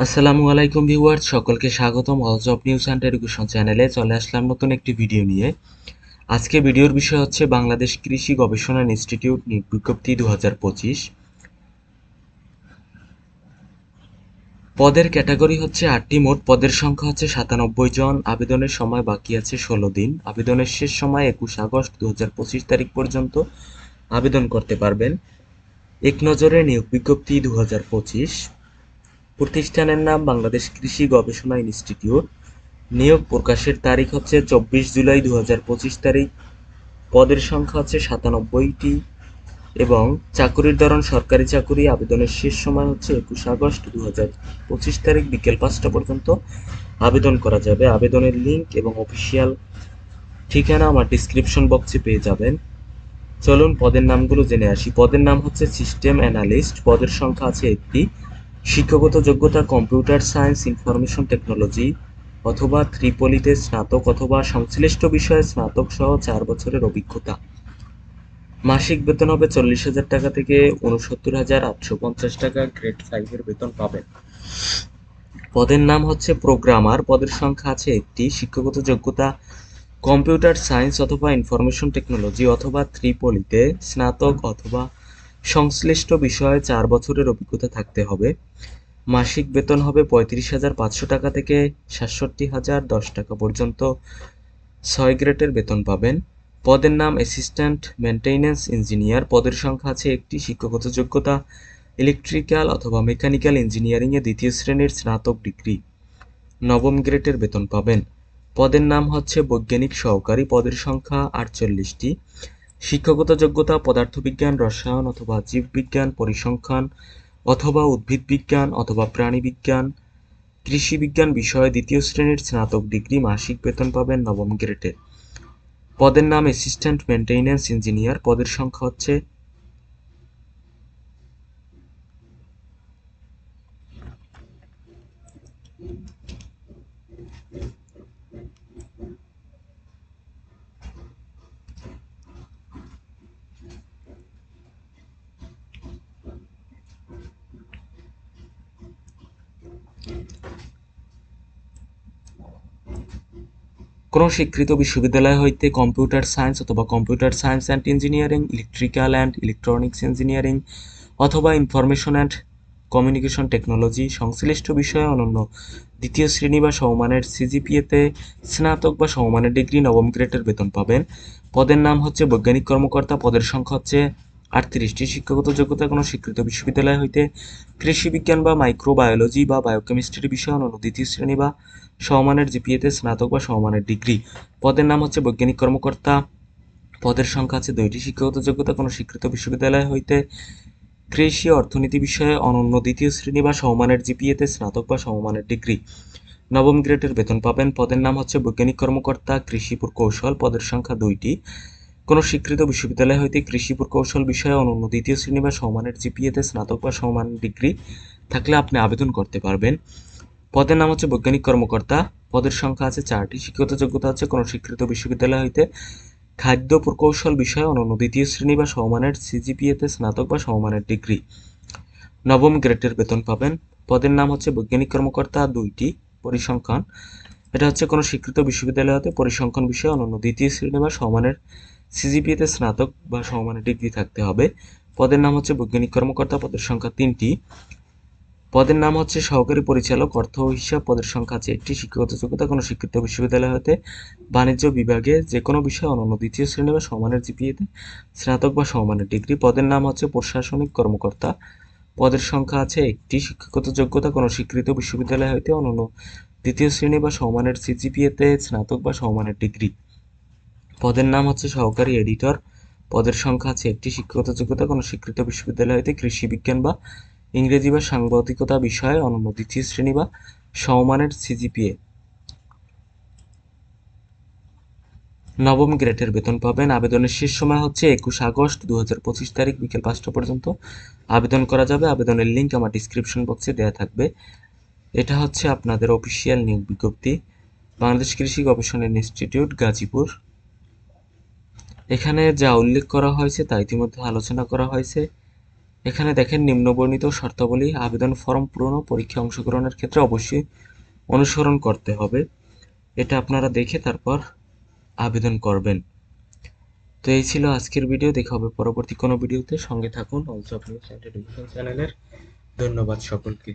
আসসালামু আলাইকুম ভিউয়ার্স, সকলকে স্বাগতম all job news and education চ্যানেলে। চলে আসলাম নতুন একটি ভিডিও নিয়ে। আজকে ভিডিওর বিষয় হচ্ছে বাংলাদেশ কৃষি গবেষণা ইনস্টিটিউট নিয়োগ বিজ্ঞপ্তি 2025। পদের ক্যাটাগরি হচ্ছে 8টি, মোট পদের সংখ্যা হচ্ছে 97 জন। আবেদনের সময় বাকি আছে 16 দিন। আবেদনের শেষ সময় 21 আগস্ট 2025 তারিখ পর্যন্ত আবেদন করতে পারবেন। এক নজরে নিয়োগ বিজ্ঞপ্তি 2025। প্রতিষ্ঠানের নাম বাংলাদেশ কৃষি গবেষণা ইনস্টিটিউট। নিয়োগ প্রকাশের তারিখ হচ্ছে 24 জুলাই 2025 তারিখ। পদের সংখ্যা হচ্ছে 97টি এবং চাকুরির ধরন সরকারি চাকুরি। আবেদনের শেষ সময় হচ্ছে 21 আগস্ট 2025 তারিখ বিকেল 5টা পর্যন্ত আবেদন করা যাবে। আবেদনের লিঙ্ক এবং অফিসিয়াল ঠিকানা আমার ডিসক্রিপশন বক্সে পেয়ে যাবেন। চলুন পদের নামগুলো জেনে আসি। পদের নাম হচ্ছে সিস্টেম অ্যানালিস্ট। পদের সংখ্যা আছে 1টি। শিক্ষাগত যোগ্যতা কম্পিউটার সায়েন্স, ইনফরমেশন টেকনোলজি অথবা ত্রিপলিতে স্নাতক অথবা সংশ্লিষ্ট বিষয়ে স্নাতক সহ 4 বছরের অভিজ্ঞতা। মাসিক বেতন হবে 40,000 টাকা থেকে 69,850 টাকা। গ্রেড 5 এর বেতন পাবেন। পদের নাম হচ্ছে প্রোগ্রামার। পদের সংখ্যা আছে 1টি। শিক্ষাগত যোগ্যতা কম্পিউটার সায়েন্স অথবা ইনফরমেশন টেকনোলজি অথবা ত্রিপলিতে স্নাতক অথবা সংশ্লিষ্ট বিষয়ে 4 বছরের অভিজ্ঞতা থাকতে হবে। মাসিক বেতন হবে 35,500 টাকা থেকে 67,010 টাকা পর্যন্ত। 6 গ্রেডের বেতন পাবেন। পদের নাম অ্যাসিস্ট্যান্ট মেইনটেন্যান্স ইঞ্জিনিয়ার। পদের সংখ্যা আছে 1টি। শিক্ষাগত যোগ্যতা ইলেকট্রিক্যাল অথবা মেকানিক্যাল ইঞ্জিনিয়ারিংয়ে 2য় শ্রেণীর স্নাতক ডিগ্রি। 9ম গ্রেডের বেতন পাবেন। পদের নাম হচ্ছে বৈজ্ঞানিক সহকারী। পদের সংখ্যা 48টি। শিক্ষাগত যোগ্যতা পদার্থবিজ্ঞান, রসায়ন অথবা জীববিজ্ঞান, পরিসংখ্যান অথবা উদ্ভিদবিজ্ঞান অথবা প্রাণীবিজ্ঞান, কৃষিবিজ্ঞান বিষয়ে 2য় শ্রেণীর স্নাতক ডিগ্রি। মাসিক বেতন পাবেন 9ম গ্রেডের। পদের নাম অ্যাসিস্ট্যান্ট মেইনটেন্যান্স ইঞ্জিনিয়ার। পদের সংখ্যা হচ্ছে কোন স্বীকৃত বিশ্ববিদ্যালয় হইতে কম্পিউটার সায়েন্স অথবা computer science and engineering, electrical and electronics engineering অথবা ইনফরমেশন অ্যান্ড কমিউনিকেশন টেকনোলজি সংশ্লিষ্ট বিষয়ে অনন্য 2য় শ্রেণী বা সমমানের সিজিপিএতে স্নাতক বা সমমানের ডিগ্রি। 9ম গ্রেডের বেতন পাবেন। পদের নাম হচ্ছে বৈজ্ঞানিক কর্মকর্তা। পদের সংখ্যা হচ্ছে 38টি। শিক্ষাগত যোগ্যতা কোনো স্বীকৃত বিশ্ববিদ্যালয় হইতে কৃষিবিজ্ঞান বা মাইক্রোবায়োলজি বা বায়োকেমিস্ট্রি বিষয়ে অনন্য 2য় শ্রেণী বা সমমানের জিপিএতে স্নাতক বা সমমানের ডিগ্রি। পদের নাম হচ্ছে বৈজ্ঞানিক কর্মকর্তা। পদের সংখ্যা আছে 2টি। শিক্ষাগত যোগ্যতা কোনো স্বীকৃত বিশ্ববিদ্যালয় হইতে কৃষি অর্থনীতি বিষয়ে অনন্য 2য় শ্রেণী বা সমমানের জিপিএতে স্নাতক বা সমমানের ডিগ্রি। 9ম গ্রেডের বেতন পাবেন। পদের নাম হচ্ছে বৈজ্ঞানিক কর্মকর্তা, কৃষি প্রকৌশল। পদের সংখ্যা 2টি। কোনো স্বীকৃত বিশ্ববিদ্যালয় হইতে কৃষি প্রকৌশল বিষয়ে অনন্য 2য় শ্রেণী বা সমমানের জিপিএতে স্নাতক বা সমমানের ডিগ্রি থাকলে আপনি আবেদন করতে পারবেন। পদের নাম হচ্ছে বৈজ্ঞানিক কর্মকর্তা। পদের সংখ্যা আছে 4টি। শিক্ষাগত যোগ্যতা হচ্ছে কোনো স্বীকৃত বিশ্ববিদ্যালয় হইতে খাদ্য প্রকৌশল বিষয়ে অনন্য 2য় শ্রেণী বা সমমানের সিজিপিএতে স্নাতক বা সমমানের ডিগ্রি। 9ম গ্রেডের বেতন পাবেন। পদের নাম হচ্ছে বৈজ্ঞানিক কর্মকর্তা 2টি। পরিসংখ্যান, এটা হচ্ছে কোনো স্বীকৃত বিশ্ববিদ্যালয় হতে পরিসংখ্যান বিষয়ে অনন্য 2য় শ্রেণী বা সমমানের সিজিপিএতে স্নাতক বা সমমানের ডিগ্রি থাকতে হবে। পদের নাম হচ্ছে বৈজ্ঞানিক কর্মকর্তা। পদের সংখ্যা 3টি। পদের নাম হচ্ছে সহকারী পরিচালক অর্থ ও হিসাব। পদের সংখ্যা আছে 1টি। শিক্ষাগত যোগ্যতা কোনো স্বীকৃত বিশ্ববিদ্যালয় হতে বাণিজ্য বিভাগে যে কোনো বিষয়ে অনন্য 2য় শ্রেণী বা সমমানের জিপিএতে স্নাতক বা সমমানের ডিগ্রি। পদের নাম হচ্ছে প্রশাসনিক কর্মকর্তা। পদের সংখ্যা আছে 1টি। শিক্ষাগত যোগ্যতা কোনো স্বীকৃত বিশ্ববিদ্যালয় হইতে অনন্য 2য় শ্রেণী বা সমমানের সিজিপিএতে স্নাতক বা সমমানের ডিগ্রি। পদের নাম হচ্ছে সহকারী এডিটর। পদের সংখ্যা আছে 1টি। শিক্ষাগত যোগ্যতা কোনো স্বীকৃত বিশ্ববিদ্যালয় হইতে কৃষি বিজ্ঞান বা ইংরেজি বা সাংবাদিকতা বিষয়ে অনন্য 2য় শ্রেণী বা সমমানের সিজিপিএ। 9ম গ্রেডের বেতন পাবেন। আবেদনের শেষ সময় হচ্ছে 21 আগস্ট 2025 তারিখ বিকেল 5টা পর্যন্ত আবেদন করা যাবে। আবেদনের লিঙ্ক আমার ডিসক্রিপশন বক্সে দেওয়া থাকবে। এটা হচ্ছে আপনাদের অফিসিয়াল নিয়োগ বিজ্ঞপ্তি, বাংলাদেশ কৃষি গবেষণা ইনস্টিটিউট, গাজীপুর। এখানে যা উল্লেখ করা হয়েছে তা ইতিমধ্যে আলোচনা করা হয়েছে। এখানে দেখেন নিম্নবর্ণিত শর্তাবলী আবেদন ফর্ম পূরণ ও পরীক্ষায় অংশগ্রহণের ক্ষেত্রে অবশ্যই অনুসরণ করতে হবে। এটা আপনারা দেখে তারপর আবেদন করবেন। তো এই ছিল আজকের ভিডিও। দেখা হবে পরবর্তী কোনো ভিডিওতে। সঙ্গে থাকুন অলসো আপনি চ্যানেলের। ধন্যবাদ সকলকে।